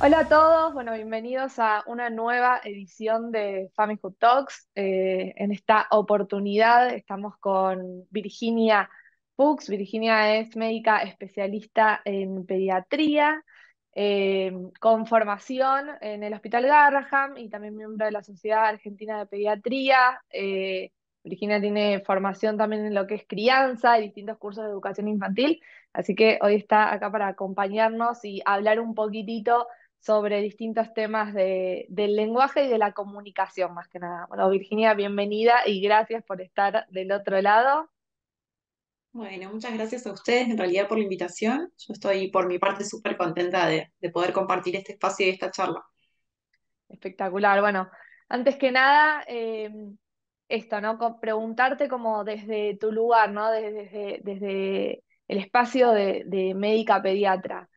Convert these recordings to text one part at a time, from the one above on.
Hola a todos, bueno, bienvenidos a una nueva edición de Famihood Talks. En esta oportunidad estamos con Virginia Fuchs. Virginia es médica especialista en pediatría, eh, con formación en el Hospital Garraham y también miembro de la Sociedad Argentina de Pediatría. Virginia tiene formación también en lo que es crianza y distintos cursos de educación infantil, así que hoy está acá para acompañarnos y hablar un poquitito sobre distintos temas del lenguaje y de la comunicación, más que nada. Bueno, Virginia, bienvenida y gracias por estar del otro lado. Bueno, muchas gracias a ustedes en realidad por la invitación. Yo estoy por mi parte súper contenta de poder compartir este espacio y esta charla. Espectacular. Bueno, antes que nada, esto, ¿no? Preguntarte como desde tu lugar, ¿no? Desde el espacio de médica pediatra.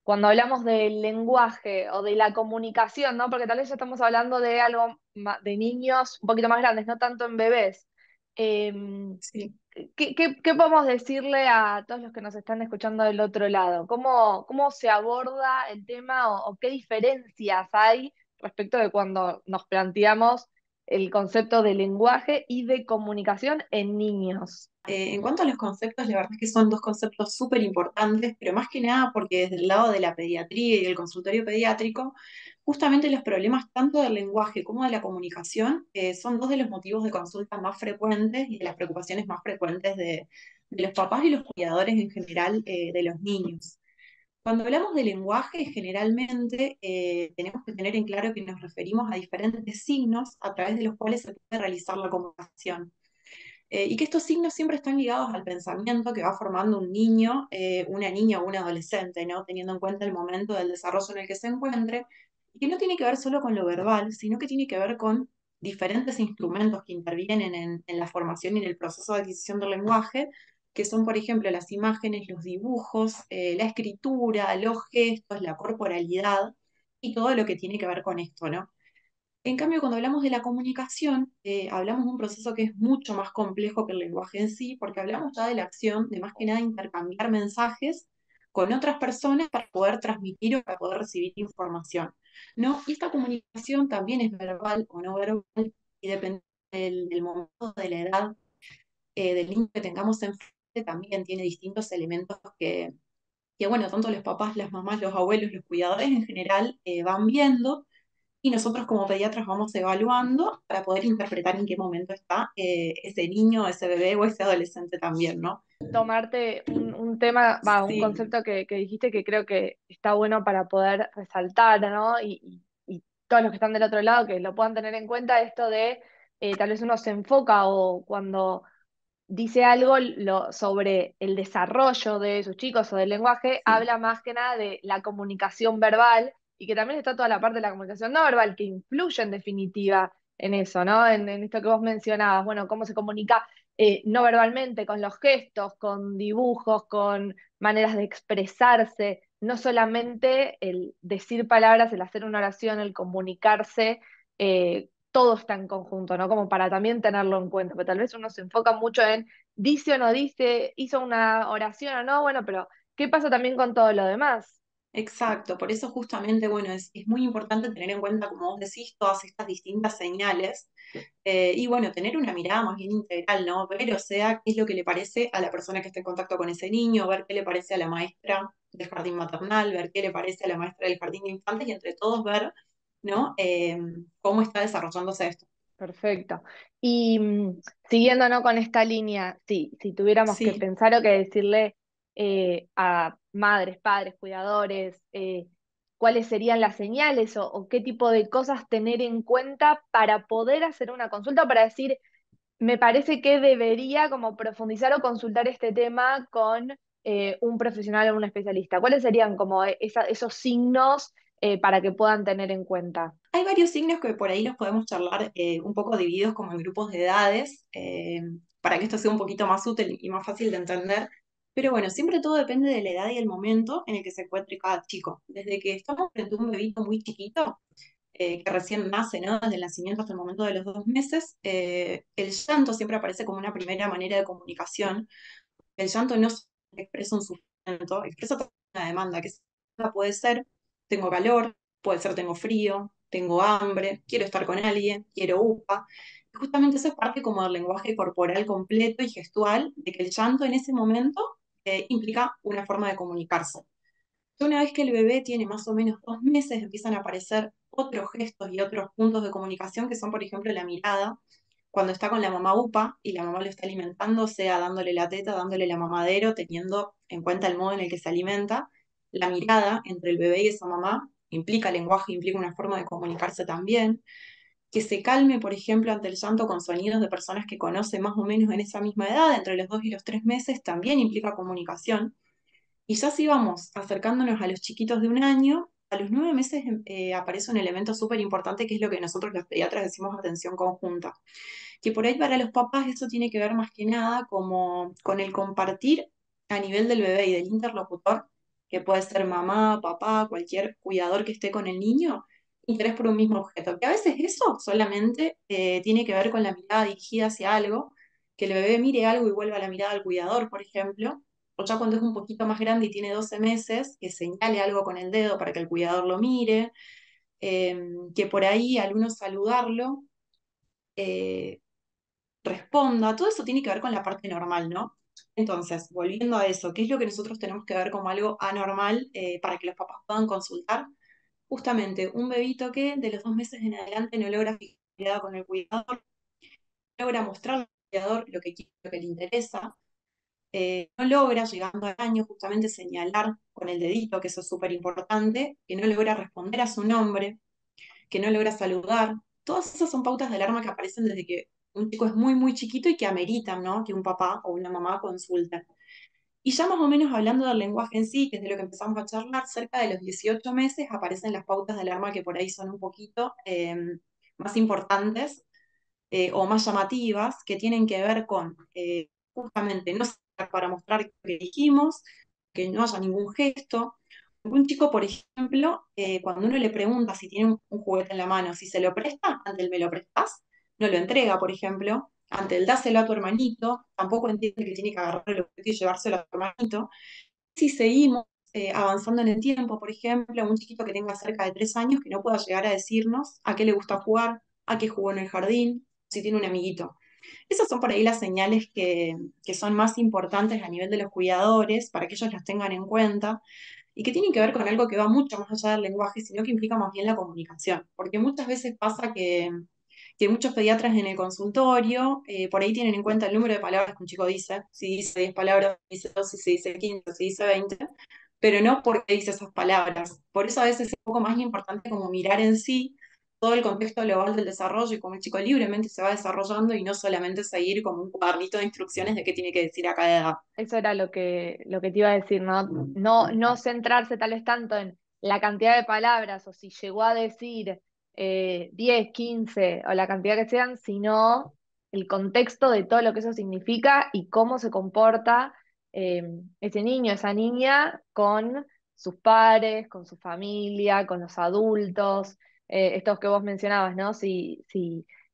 Cuando hablamos del lenguaje o de la comunicación, ¿no? Porque tal vez ya estamos hablando de algo de niños un poquito más grandes, no tanto en bebés. Em, Sí. ¿qué podemos decirle a todos los que nos están escuchando del otro lado? ¿Cómo se aborda el tema o qué diferencias hay respecto de cuando nos planteamos el concepto de lenguaje y de comunicación en niños? En cuanto a los conceptos, la verdad es que son dos conceptos súper importantes, pero más que nada porque desde el lado de la pediatría y del consultorio pediátrico, justamente los problemas tanto del lenguaje como de la comunicación son dos de los motivos de consulta más frecuentes y de las preocupaciones más frecuentes de los papás y los cuidadores en general de los niños. Cuando hablamos de lenguaje, generalmente tenemos que tener en claro que nos referimos a diferentes signos a través de los cuales se puede realizar la comunicación. Y que estos signos siempre están ligados al pensamiento que va formando un niño, una niña o un adolescente, ¿no? Teniendo en cuenta el momento del desarrollo en el que se encuentre, y que no tiene que ver solo con lo verbal, sino que tiene que ver con diferentes instrumentos que intervienen en la formación y en el proceso de adquisición del lenguaje, que son, por ejemplo, las imágenes, los dibujos, la escritura, los gestos, la corporalidad y todo lo que tiene que ver con esto, ¿no? En cambio, cuando hablamos de la comunicación, hablamos de un proceso que es mucho más complejo que el lenguaje en sí, porque hablamos ya de la acción de más que nada intercambiar mensajes con otras personas para poder transmitir o para poder recibir información, ¿no? Y esta comunicación también es verbal o no verbal y depende del momento, de la edad del niño que tengamos enfrente, también tiene distintos elementos que, bueno, tanto los papás, las mamás, los abuelos, los cuidadores en general van viendo y nosotros como pediatras vamos evaluando para poder interpretar en qué momento está ese niño, ese bebé o ese adolescente también, ¿no? Tomarte un tema, un Sí, concepto que dijiste que creo que está bueno para poder resaltar, ¿no? Y todos los que están del otro lado que lo puedan tener en cuenta, esto de tal vez uno se enfoca o cuando dice algo sobre el desarrollo de sus chicos o del lenguaje, sí, habla más que nada de la comunicación verbal y que también está toda la parte de la comunicación no verbal que influye en definitiva en eso, ¿no? En esto que vos mencionabas, bueno, cómo se comunica no verbalmente, con los gestos, con dibujos, con maneras de expresarse, no solamente el decir palabras, el hacer una oración, el comunicarse. Todo está en conjunto, ¿no? Como para también tenerlo en cuenta, pero tal vez uno se enfoca mucho en dice o no dice, hizo una oración o no, bueno, pero ¿qué pasa también con todo lo demás? exacto. Por eso justamente, bueno, es muy importante tener en cuenta, como vos decís, todas estas distintas señales y bueno, tener una mirada más bien integral, ¿no? Ver, o sea, qué es lo que le parece a la persona que está en contacto con ese niño, ver qué le parece a la maestra del jardín maternal, ver qué le parece a la maestra del jardín de infantes y entre todos ver, ¿no? Cómo está desarrollándose esto. Perfecto. Y siguiendo, ¿no? Con esta línea, sí, si tuviéramos que Sí. pensar o que decirle a madres, padres, cuidadores, cuáles serían las señales o qué tipo de cosas tener en cuenta para poder hacer una consulta, para decir, me parece que debería como profundizar o consultar este tema con un profesional o un especialista. ¿Cuáles serían como esos signos para que puedan tener en cuenta? Hay varios signos que por ahí los podemos charlar un poco divididos como en grupos de edades, para que esto sea un poquito más útil y más fácil de entender. Pero bueno, siempre todo depende de la edad y el momento en el que se encuentre cada chico. Desde que estamos frente a un bebito muy chiquito, que recién nace, ¿no? Desde el nacimiento hasta el momento de los 2 meses, el llanto siempre aparece como una primera manera de comunicación. El llanto no solo expresa un sufrimiento, expresa también una demanda, que puede ser, tengo calor, puede ser tengo frío, tengo hambre, quiero estar con alguien, quiero upa. Y justamente eso es parte como del lenguaje corporal completo y gestual, de que el llanto en ese momento implica una forma de comunicarse. Una vez que el bebé tiene más o menos 2 meses, empiezan a aparecer otros gestos y otros puntos de comunicación que son, por ejemplo, la mirada. Cuando está con la mamá UPA y la mamá lo está alimentando, sea dándole la teta, dándole la mamadero, teniendo en cuenta el modo en el que se alimenta, la mirada entre el bebé y esa mamá implica lenguaje, implica una forma de comunicarse también. Que se calme, por ejemplo, ante el llanto con sonidos de personas que conoce más o menos en esa misma edad, entre los 2 y los 3 meses, también implica comunicación. Y ya si vamos acercándonos a los chiquitos de 1 año, a los 9 meses aparece un elemento súper importante que es lo que nosotros los pediatras decimos atención conjunta. Que por ahí para los papás eso tiene que ver más que nada como con el compartir a nivel del bebé y del interlocutor, que puede ser mamá, papá, cualquier cuidador que esté con el niño, interés por un mismo objeto. Que a veces eso solamente tiene que ver con la mirada dirigida hacia algo, que el bebé mire algo y vuelva la mirada al cuidador, por ejemplo, o ya cuando es un poquito más grande y tiene 12 meses, que señale algo con el dedo para que el cuidador lo mire, que por ahí al uno saludarlo, eh, responda, todo eso tiene que ver con la parte normal, ¿no? Entonces, volviendo a eso, ¿qué es lo que nosotros tenemos que ver como algo anormal para que los papás puedan consultar? Justamente un bebito que de los 2 meses en adelante no logra fijar con el cuidador, no logra mostrarle al cuidador lo que quiere, lo que le interesa, no logra, llegando al año, justamente señalar con el dedito, que eso es súper importante, que no logra responder a su nombre, que no logra saludar. Todas esas son pautas de alarma que aparecen desde que un chico es muy, muy chiquito y que ameritan, ¿no? Que un papá o una mamá consulten. Y ya más o menos hablando del lenguaje en sí, que es de lo que empezamos a charlar, cerca de los 18 meses aparecen las pautas de alarma que por ahí son un poquito más importantes o más llamativas, que tienen que ver con justamente no ser para mostrar que dijimos, que no haya ningún gesto. Un chico, por ejemplo, cuando uno le pregunta si tiene un juguete en la mano, si se lo presta, ante el me lo prestas, no lo entrega, por ejemplo, ante el dáselo a tu hermanito, tampoco entiende que tiene que agarrar el objeto y llevárselo a tu hermanito. Si seguimos avanzando en el tiempo, por ejemplo, un chiquito que tenga cerca de 3 años que no pueda llegar a decirnos a qué le gusta jugar, a qué jugó en el jardín, si tiene un amiguito. Esas son por ahí las señales que son más importantes a nivel de los cuidadores para que ellos las tengan en cuenta y que tienen que ver con algo que va mucho más allá del lenguaje, sino que implica más bien la comunicación. Porque muchas veces pasa que muchos pediatras en el consultorio por ahí tienen en cuenta el número de palabras que un chico dice, si dice 10 palabras, si dice 12, si dice 15, si dice 20, pero no porque dice esas palabras. Por eso a veces es un poco más importante como mirar en sí todo el contexto global del desarrollo y cómo el chico libremente se va desarrollando y no solamente seguir como un cuadernito de instrucciones de qué tiene que decir a cada edad. Eso era lo que te iba a decir, ¿no? No, no centrarse tal vez tanto en la cantidad de palabras o si llegó a decir 10, 15 o la cantidad que sean, sino el contexto de todo lo que eso significa y cómo se comporta eh, ese niño, esa niña con sus pares, con su familia, con los adultos, estos que vos mencionabas, ¿no? Si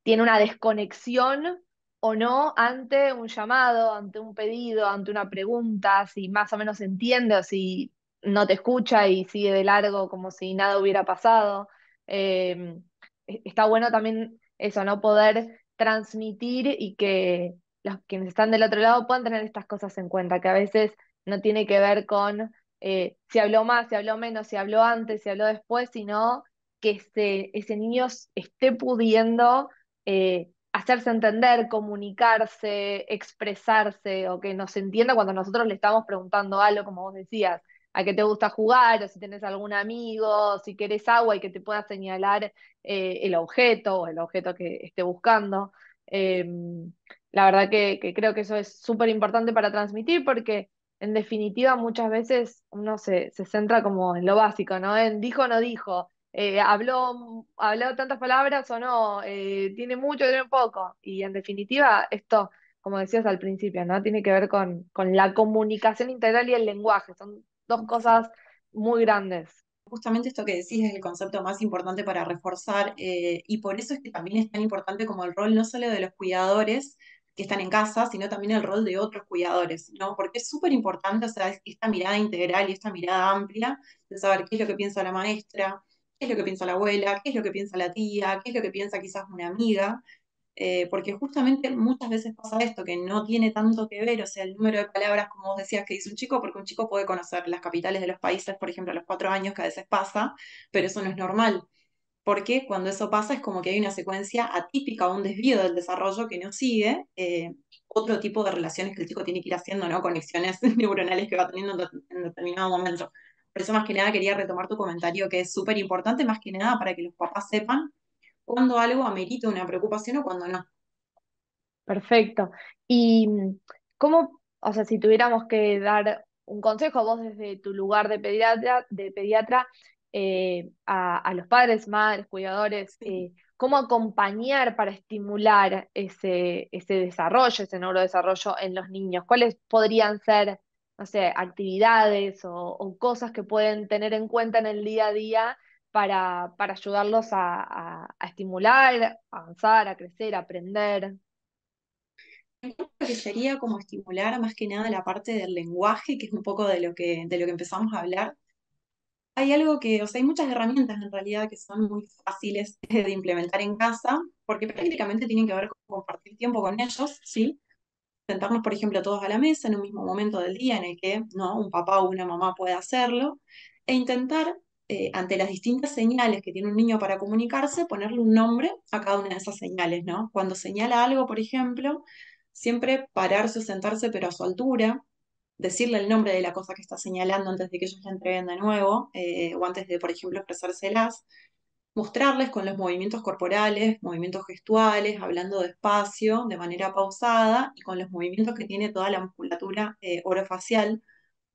tiene una desconexión o no ante un llamado, ante un pedido, ante una pregunta, si más o menos entiende o si no te escucha y sigue de largo como si nada hubiera pasado. Eh, Está bueno también eso, ¿no? Poder transmitir y que los quienes están del otro lado puedan tener estas cosas en cuenta, que a veces no tiene que ver con si habló más, si habló menos, si habló antes, si habló después, sino que ese niño esté pudiendo hacerse entender, comunicarse, expresarse o que nos entienda cuando nosotros le estamos preguntando algo, como vos decías, a qué te gusta jugar o si tenés algún amigo, si querés agua y que te pueda señalar el objeto o el objeto que esté buscando. Eh, la verdad que creo que eso es súper importante para transmitir porque en definitiva muchas veces uno se centra como en lo básico, ¿no? En dijo o no dijo habló tantas palabras o no, tiene mucho, tiene poco. Y en definitiva, esto, como decías al principio, ¿no? Tiene que ver con la comunicación integral y el lenguaje. Son dos cosas muy grandes. Justamente esto que decís es el concepto más importante para reforzar y por eso es que también es tan importante como el rol no solo de los cuidadores que están en casa, sino también el rol de otros cuidadores, ¿no? Porque es súper importante, o sea, esta mirada integral y esta mirada amplia de saber qué es lo que piensa la maestra, qué es lo que piensa la abuela, qué es lo que piensa la tía, qué es lo que piensa quizás una amiga, porque justamente muchas veces pasa esto, que no tiene tanto que ver, o sea, el número de palabras, como vos decías, que dice un chico, porque un chico puede conocer las capitales de los países, por ejemplo, a los 4 años, que a veces pasa, pero eso no es normal, porque cuando eso pasa es como que hay una secuencia atípica o un desvío del desarrollo que no sigue otro tipo de relaciones que el chico tiene que ir haciendo, ¿no? Conexiones neuronales que va teniendo en determinado momento. Por eso más que nada quería retomar tu comentario, que es súper importante, más que nada para que los papás sepan cuando algo amerita una preocupación o cuando no. Perfecto. Y cómo, o sea, si tuviéramos que dar un consejo vos desde tu lugar de pediatra a los padres, madres, cuidadores, Sí. ¿cómo acompañar para estimular ese desarrollo, ese neurodesarrollo en los niños? ¿Cuáles podrían ser, no sé, actividades o cosas que pueden tener en cuenta en el día a día para ayudarlos a estimular, a avanzar, a crecer, a aprender? Creo que sería como estimular más que nada la parte del lenguaje, que es un poco de lo que empezamos a hablar. Hay algo que, o sea, hay muchas herramientas en realidad que son muy fáciles de implementar en casa, porque prácticamente tienen que ver con compartir tiempo con ellos, ¿sí? Sentarnos, por ejemplo, todos a la mesa en un mismo momento del día en el que, ¿no? Un papá o una mamá puede hacerlo, e intentar, ante las distintas señales que tiene un niño para comunicarse, ponerle un nombre a cada una de esas señales, ¿no? Cuando señala algo, por ejemplo, siempre pararse o sentarse, pero a su altura, decirle el nombre de la cosa que está señalando antes de que ellos la entreguen de nuevo, o antes de, por ejemplo, expresárselas, mostrarles con los movimientos corporales, movimientos gestuales, hablando despacio, de manera pausada, y con los movimientos que tiene toda la musculatura orofacial,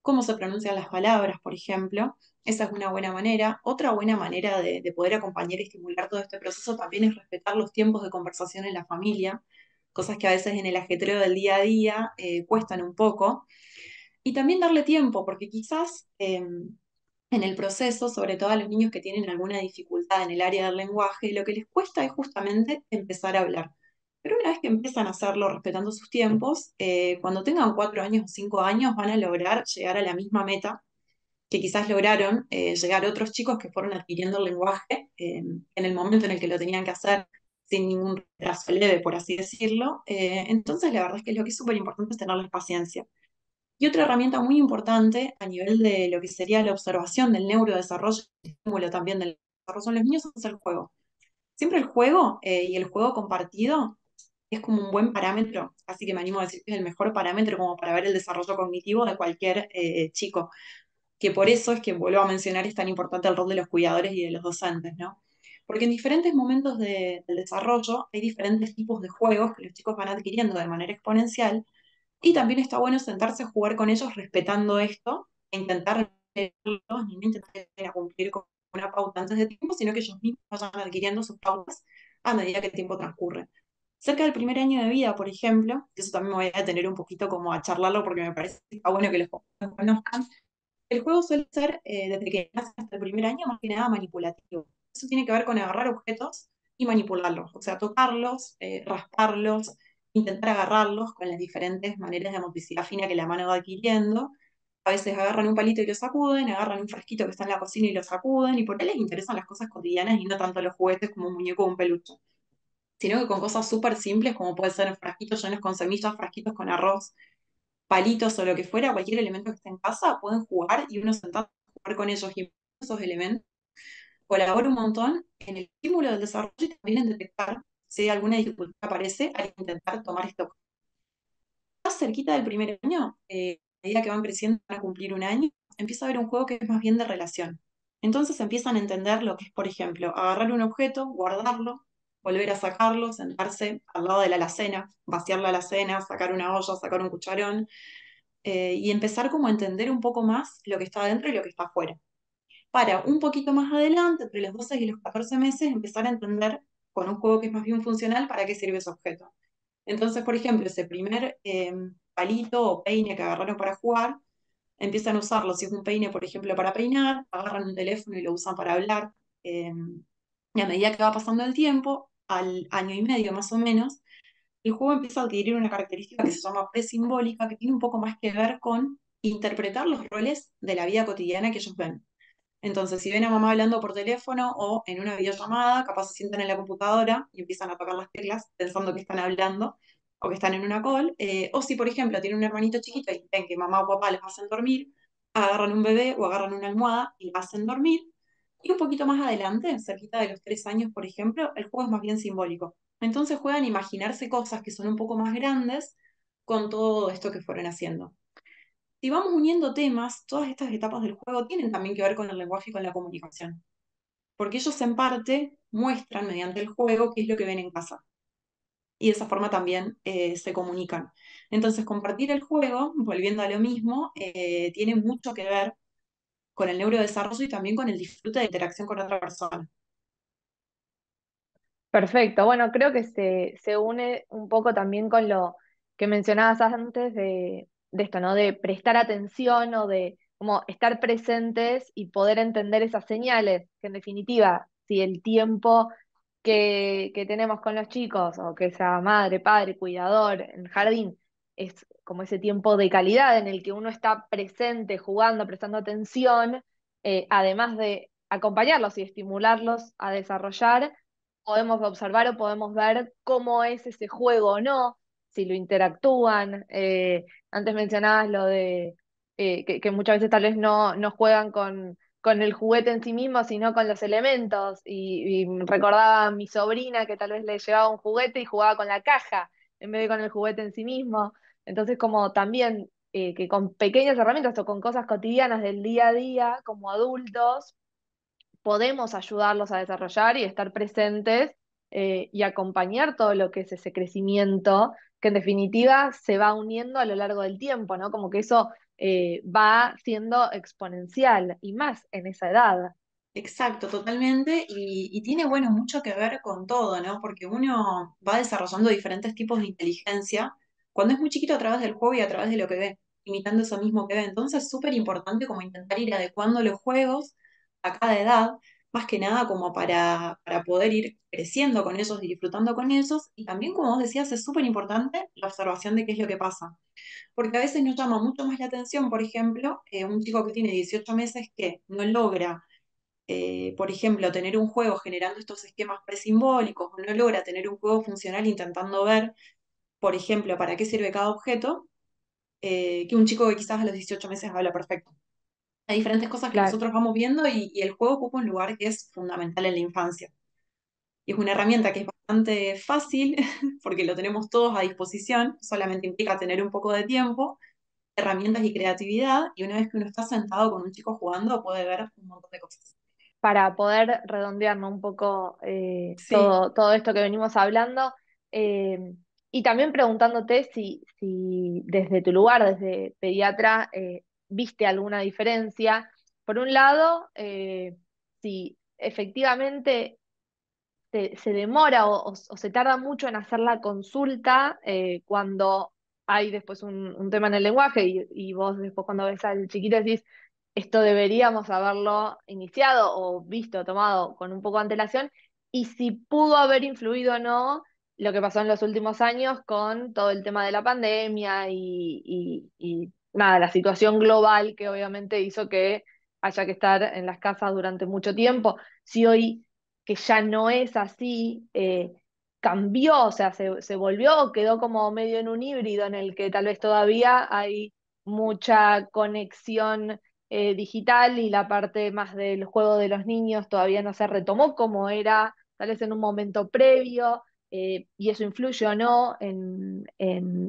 cómo se pronuncian las palabras, por ejemplo. Esa es una buena manera. Otra buena manera de poder acompañar y estimular todo este proceso también es respetar los tiempos de conversación en la familia, cosas que a veces en el ajetreo del día a día cuestan un poco. Y también darle tiempo, porque quizás en el proceso, sobre todo a los niños que tienen alguna dificultad en el área del lenguaje, lo que les cuesta es justamente empezar a hablar. Pero una vez que empiezan a hacerlo respetando sus tiempos, cuando tengan 4 años o 5 años van a lograr llegar a la misma meta que quizás lograron llegar otros chicos que fueron adquiriendo el lenguaje en el momento en el que lo tenían que hacer sin ningún retraso leve, por así decirlo. Entonces, la verdad es que lo que es súper importante es tenerles paciencia. Y otra herramienta muy importante a nivel de lo que sería la observación del neurodesarrollo y estímulo también del desarrollo en los niños es el juego. Siempre el juego y el juego compartido es como un buen parámetro, así que me animo a decir que es el mejor parámetro como para ver el desarrollo cognitivo de cualquier chico, que por eso es que vuelvo a mencionar es tan importante el rol de los cuidadores y de los docentes, ¿no? Porque en diferentes momentos del desarrollo hay diferentes tipos de juegos que los chicos van adquiriendo de manera exponencial y también está bueno sentarse a jugar con ellos respetando esto e intentar leerlos, ni no intentar llegar a cumplir con una pauta antes de tiempo, sino que ellos mismos vayan adquiriendo sus pautas a medida que el tiempo transcurre. Cerca del primer año de vida, por ejemplo, que eso también me voy a tener un poquito como a charlarlo porque me parece que está bueno que los conozcan, el juego suele ser, desde que nace hasta el primer año, más que nada manipulativo. Eso tiene que ver con agarrar objetos y manipularlos, o sea, tocarlos, rasparlos, intentar agarrarlos con las diferentes maneras de motricidad fina que la mano va adquiriendo. A veces agarran un palito y lo sacuden, agarran un frasquito que está en la cocina y lo sacuden, y por ahí les interesan las cosas cotidianas y no tanto los juguetes como un muñeco o un peluche, sino que con cosas súper simples como puede ser frasquitos llenos con semillas, frasquitos con arroz, palitos o lo que fuera, cualquier elemento que esté en casa, pueden jugar y uno sentado a jugar con ellos y esos elementos colabora un montón en el estímulo del desarrollo y también en detectar si alguna dificultad aparece al intentar tomar esto. Más cerquita del primer año, a medida que van creciendo, van a cumplir un año, empieza a haber un juego que es más bien de relación. Entonces empiezan a entender lo que es, por ejemplo, agarrar un objeto, guardarlo, volver a sacarlo, sentarse al lado de la alacena, vaciar la alacena, sacar una olla, sacar un cucharón, y empezar como a entender un poco más lo que está adentro y lo que está afuera. Para un poquito más adelante, entre los 12 y los 14 meses, empezar a entender con un juego que es más bien funcional para qué sirve ese objeto. Entonces, por ejemplo, ese primer palito o peine que agarraron para jugar, empiezan a usarlo. Si es un peine, por ejemplo, para peinar, agarran un teléfono y lo usan para hablar. Y a medida que va pasando el tiempo, al año y medio más o menos, el juego empieza a adquirir una característica que se llama presimbólica, que tiene un poco más que ver con interpretar los roles de la vida cotidiana que ellos ven. Entonces, si ven a mamá hablando por teléfono o en una videollamada, capaz se sientan en la computadora y empiezan a tocar las teclas pensando que están hablando o que están en una call. O si, por ejemplo, tienen un hermanito chiquito y ven que mamá o papá les hacen dormir, agarran un bebé o agarran una almohada y lo hacen dormir. Y un poquito más adelante, cerquita de los 3 años, por ejemplo, el juego es más bien simbólico. Entonces juegan a imaginarse cosas que son un poco más grandes con todo esto que fueron haciendo. Si vamos uniendo temas, todas estas etapas del juego tienen también que ver con el lenguaje y con la comunicación, porque ellos en parte muestran mediante el juego qué es lo que ven en casa y de esa forma también se comunican. Entonces, compartir el juego, volviendo a lo mismo, tiene mucho que ver con el neurodesarrollo y también con el disfrute de interacción con otra persona. Perfecto. Bueno, creo que se une un poco también con lo que mencionabas antes de esto, ¿no? De prestar atención o de como estar presentes y poder entender esas señales, que en definitiva, si el tiempo que tenemos con los chicos, o que sea madre, padre, cuidador, en el jardín, es como ese tiempo de calidad en el que uno está presente, jugando, prestando atención, además de acompañarlos y estimularlos a desarrollar, podemos observar o podemos ver cómo es ese juego o no, si lo interactúan. Antes mencionabas lo de que muchas veces tal vez no juegan con el juguete en sí mismo, sino con los elementos. Y recordaba a mi sobrina que tal vez le llevaba un juguete y jugaba con la caja en vez de con el juguete en sí mismo. Entonces, como también que con pequeñas herramientas o con cosas cotidianas del día a día, como adultos, podemos ayudarlos a desarrollar y estar presentes y acompañar todo lo que es ese crecimiento, que en definitiva se va uniendo a lo largo del tiempo, ¿no? Como que eso va siendo exponencial y más en esa edad. Exacto, totalmente, y tiene, bueno, mucho que ver con todo, ¿no? Porque uno va desarrollando diferentes tipos de inteligencia cuando es muy chiquito a través del juego y a través de lo que ve, imitando eso mismo que ve. Entonces es súper importante como intentar ir adecuando los juegos a cada edad, más que nada como para poder ir creciendo con ellos y disfrutando con ellos. Y también, como vos decías, es súper importante la observación de qué es lo que pasa. Porque a veces nos llama mucho más la atención, por ejemplo, un chico que tiene 18 meses que no logra por ejemplo, tener un juego generando estos esquemas presimbólicos, o no logra tener un juego funcional intentando ver, por ejemplo, para qué sirve cada objeto, que un chico que quizás a los 18 meses habla perfecto. Hay diferentes cosas que Claro. nosotros vamos viendo y el juego ocupa un lugar que es fundamental en la infancia. Y es una herramienta que es bastante fácil porque lo tenemos todos a disposición, solamente implica tener un poco de tiempo, herramientas y creatividad, y una vez que uno está sentado con un chico jugando puede ver un montón de cosas. Para poder redondear, ¿no? Un poco Sí. todo esto que venimos hablando. eh, y también preguntándote si desde tu lugar, desde pediatra, viste alguna diferencia. Por un lado, si efectivamente se demora o se tarda mucho en hacer la consulta cuando hay después un tema en el lenguaje y vos después cuando ves al chiquito decís, esto deberíamos haberlo iniciado o visto, tomado con un poco de antelación, y si pudo haber influido o no lo que pasó en los últimos años con todo el tema de la pandemia y nada, la situación global que obviamente hizo que haya que estar en las casas durante mucho tiempo. Si hoy que ya no es así, cambió, o sea, se volvió o quedó como medio en un híbrido en el que tal vez todavía hay mucha conexión digital y la parte más del juego de los niños todavía no se retomó como era tal vez en un momento previo, y eso influye o no en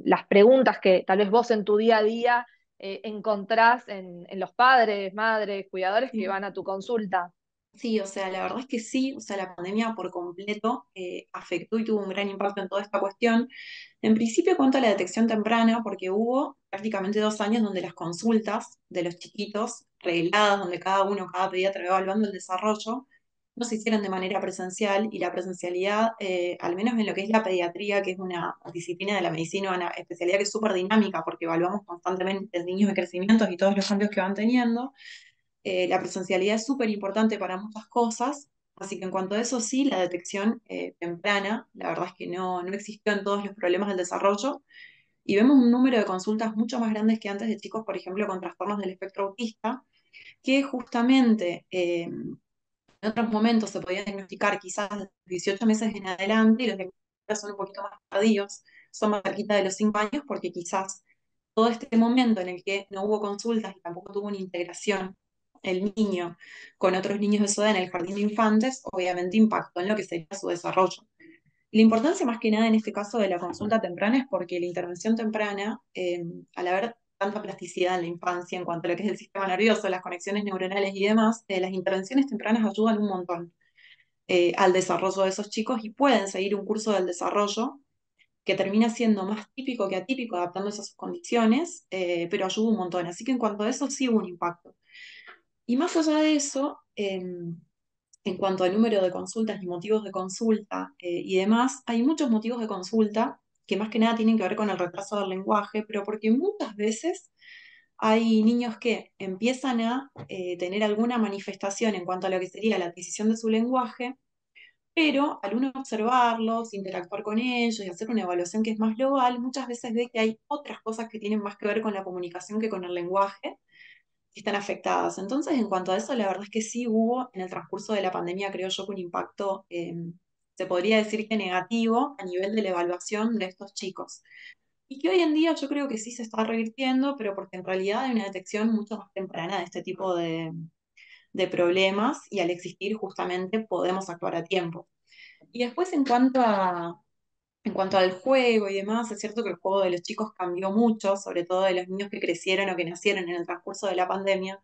las preguntas que tal vez vos en tu día a día encontrás en los padres, madres, cuidadores que Sí. van a tu consulta. Sí, o sea, la verdad es que sí, o sea, la pandemia por completo afectó y tuvo un gran impacto en toda esta cuestión. En principio, cuanto a la detección temprana, porque hubo prácticamente 2 años donde las consultas de los chiquitos, regladas, donde cada uno, cada pediatra iba evaluando el desarrollo, no se hicieron de manera presencial y la presencialidad, al menos en lo que es la pediatría, que es una disciplina de la medicina, una especialidad que es súper dinámica porque evaluamos constantemente niños de crecimientos y todos los cambios que van teniendo. La presencialidad es súper importante para muchas cosas, así que en cuanto a eso sí, la detección temprana, la verdad es que no existió en todos los problemas del desarrollo y vemos un número de consultas mucho más grandes que antes de chicos, por ejemplo, con trastornos del espectro autista. que justamente en otros momentos se podían diagnosticar quizás de 18 meses en adelante y los diagnósticos son un poquito más tardíos, son más cerquita de los 5 años porque quizás todo este momento en el que no hubo consultas y tampoco tuvo una integración el niño con otros niños de su edad en el jardín de infantes, obviamente impactó en lo que sería su desarrollo. La importancia más que nada en este caso de la consulta temprana es porque la intervención temprana, al haber tanta plasticidad en la infancia en cuanto a lo que es el sistema nervioso, las conexiones neuronales y demás, las intervenciones tempranas ayudan un montón al desarrollo de esos chicos y pueden seguir un curso del desarrollo que termina siendo más típico que atípico, adaptándose a sus condiciones, pero ayuda un montón. Así que en cuanto a eso sí hubo un impacto. Y más allá de eso, en cuanto al número de consultas y motivos de consulta y demás, hay muchos motivos de consulta que más que nada tienen que ver con el retraso del lenguaje, pero porque muchas veces hay niños que empiezan a tener alguna manifestación en cuanto a lo que sería la adquisición de su lenguaje, pero al uno observarlos, interactuar con ellos y hacer una evaluación que es más global, muchas veces ve que hay otras cosas que tienen más que ver con la comunicación que con el lenguaje que están afectadas. Entonces, en cuanto a eso, la verdad es que sí hubo en el transcurso de la pandemia, creo yo, que un impacto, se podría decir que negativo a nivel de la evaluación de estos chicos. Y que hoy en día yo creo que sí se está revirtiendo, pero porque en realidad hay una detección mucho más temprana de este tipo de problemas y al existir justamente podemos actuar a tiempo. Y después en cuanto al juego y demás, es cierto que el juego de los chicos cambió mucho, sobre todo de los niños que crecieron o que nacieron en el transcurso de la pandemia,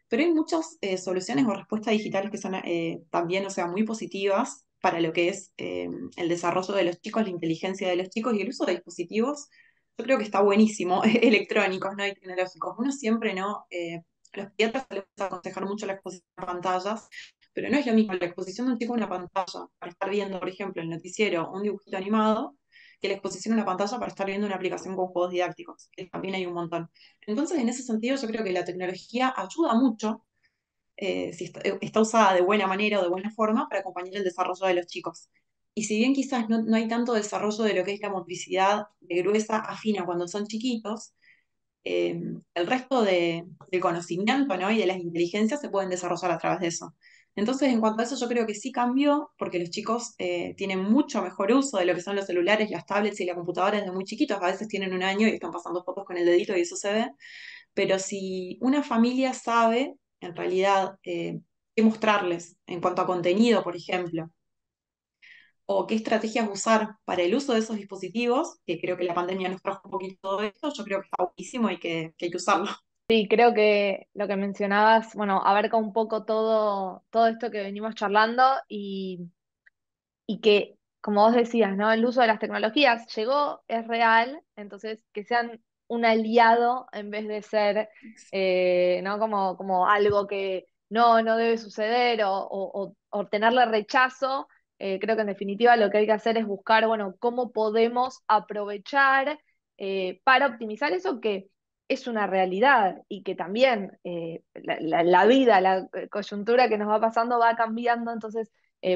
pero hay muchas soluciones o respuestas digitales que son también, o sea, muy positivas para lo que es el desarrollo de los chicos, la inteligencia de los chicos y el uso de dispositivos. Yo creo que está buenísimo, electrónicos, ¿no? Y tecnológicos. Uno siempre, ¿no? Los pediatras les gusta aconsejar mucho la exposición a pantallas, pero no es lo mismo la exposición de un chico a una pantalla para estar viendo, por ejemplo, el noticiero o un dibujito animado, que la exposición a una pantalla para estar viendo una aplicación con juegos didácticos, que también hay un montón. Entonces, en ese sentido, yo creo que la tecnología ayuda mucho, si está usada de buena manera o de buena forma, para acompañar el desarrollo de los chicos. Y si bien quizás no hay tanto desarrollo de lo que es la motricidad de gruesa a fina cuando son chiquitos, el resto del conocimiento, ¿no? Y de las inteligencias se pueden desarrollar a través de eso. Entonces, en cuanto a eso, yo creo que sí cambió, porque los chicos tienen mucho mejor uso de lo que son los celulares, las tablets y la computadora desde muy chiquitos. A veces tienen un año y están pasando fotos con el dedito y eso se ve. Pero si una familia sabe, en realidad, qué mostrarles en cuanto a contenido, por ejemplo, o qué estrategias usar para el uso de esos dispositivos, que creo que la pandemia nos trajo un poquito todo esto, yo creo que está buenísimo y que hay que usarlo. Sí, creo que lo que mencionabas, bueno, abarca un poco todo esto que venimos charlando y que, como vos decías, ¿no? El uso de las tecnologías llegó, es real, entonces que sean un aliado en vez de ser, ¿no? Como algo que no debe suceder o tenerle rechazo. Creo que en definitiva lo que hay que hacer es buscar, bueno, cómo podemos aprovechar para optimizar eso que es una realidad y que también la vida, la coyuntura que nos va pasando va cambiando, entonces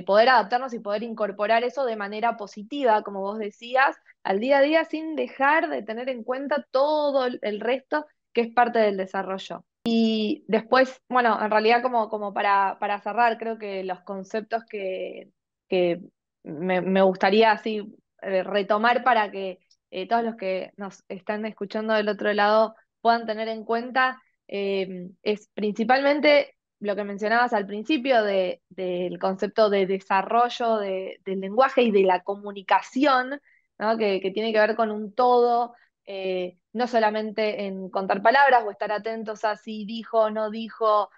poder adaptarnos y poder incorporar eso de manera positiva, como vos decías, al día a día sin dejar de tener en cuenta todo el resto que es parte del desarrollo. Y después, bueno, en realidad como para cerrar, creo que los conceptos que me gustaría así retomar para que todos los que nos están escuchando del otro lado puedan tener en cuenta es principalmente lo que mencionabas al principio del concepto de desarrollo del lenguaje y de la comunicación, ¿no? Que tiene que ver con un todo, no solamente en contar palabras o estar atentos a si dijo o no dijo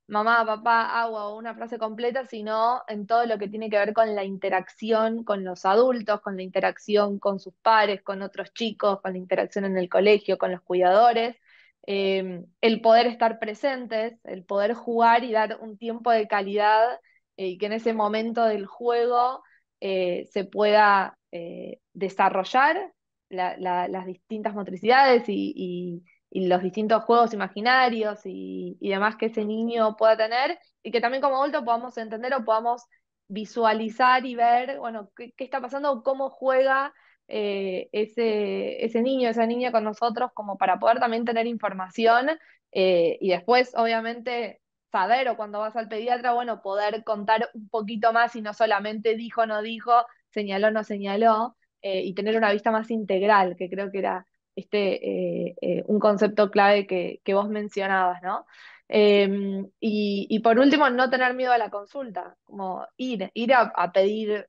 mamá, papá, agua o una frase completa, sino en todo lo que tiene que ver con la interacción con los adultos, con la interacción con sus pares, con otros chicos, con la interacción en el colegio, con los cuidadores, el poder estar presentes, el poder jugar y dar un tiempo de calidad y que en ese momento del juego se pueda desarrollar las distintas motricidades y los distintos juegos imaginarios y demás que ese niño pueda tener y que también como adulto podamos entender o podamos visualizar y ver, bueno, qué está pasando, cómo juega ese niño, esa niña con nosotros, como para poder también tener información Y después, obviamente, saber o cuando vas al pediatra, bueno, poder contar un poquito más y no solamente dijo, no dijo, señaló, no señaló, y tener una vista más integral, que creo que era un concepto clave que vos mencionabas, ¿no? Y por último, no tener miedo a la consulta, como ir a pedir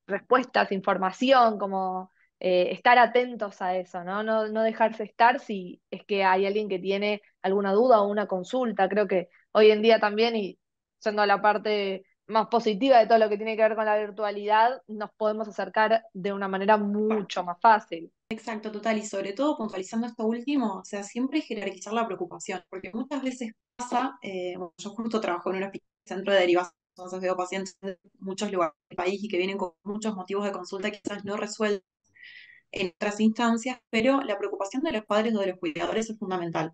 respuestas, información, como estar atentos a eso, ¿no? No dejarse estar si es que hay alguien que tiene alguna duda o una consulta. Creo que hoy en día también, y yendo a la parte más positiva de todo lo que tiene que ver con la virtualidad, nos podemos acercar de una manera mucho más fácil. Exacto, total, y sobre todo puntualizando esto último, o sea, siempre jerarquizar la preocupación, porque muchas veces pasa, bueno, yo justo trabajo en un centro de derivación, entonces veo pacientes de muchos lugares del país y que vienen con muchos motivos de consulta que quizás no resuelven en otras instancias, pero la preocupación de los padres o de los cuidadores es fundamental.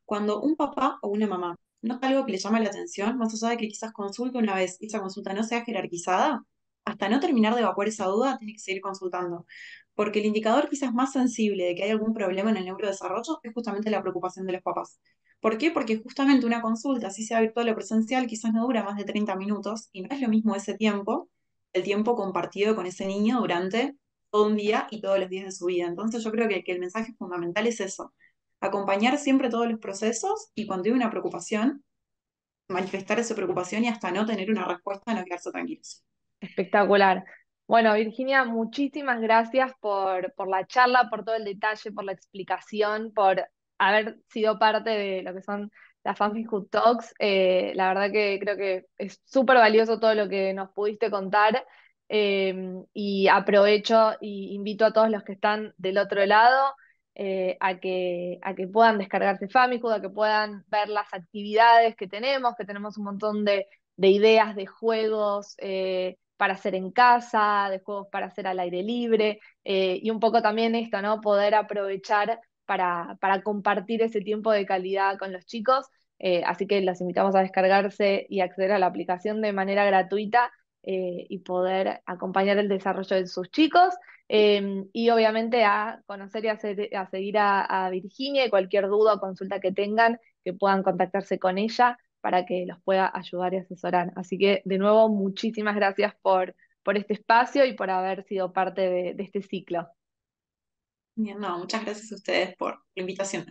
Cuando un papá o una mamá nota algo que le llama la atención, más allá de que quizás consulte una vez y esa consulta no sea jerarquizada, hasta no terminar de evacuar esa duda, tiene que seguir consultando. Porque el indicador quizás más sensible de que hay algún problema en el neurodesarrollo es justamente la preocupación de los papás. ¿Por qué? Porque justamente una consulta, si sea virtual o presencial, quizás no dura más de 30 minutos y no es lo mismo ese tiempo, el tiempo compartido con ese niño durante todo un día y todos los días de su vida. Entonces yo creo que el mensaje fundamental es eso, acompañar siempre todos los procesos y cuando hay una preocupación, manifestar esa preocupación y hasta no tener una respuesta, no quedarse tranquilos. Espectacular. Bueno, Virginia, muchísimas gracias por la charla, por todo el detalle, por la explicación, por haber sido parte de lo que son las Family Talks. La verdad que creo que es súper valioso todo lo que nos pudiste contar. Y aprovecho y invito a todos los que están del otro lado a que puedan descargarse Family, a que puedan ver las actividades que tenemos un montón de ideas, de juegos. Para hacer en casa, de juegos para hacer al aire libre, y un poco también esto, ¿no? Poder aprovechar para compartir ese tiempo de calidad con los chicos. Así que los invitamos a descargarse y acceder a la aplicación de manera gratuita y poder acompañar el desarrollo de sus chicos. Y obviamente a conocer y a seguir a Virginia y cualquier duda o consulta que tengan, que puedan contactarse con ella para que los pueda ayudar y asesorar. Así que, de nuevo, muchísimas gracias por este espacio y por haber sido parte de este ciclo. Bien, no, muchas gracias a ustedes por la invitación.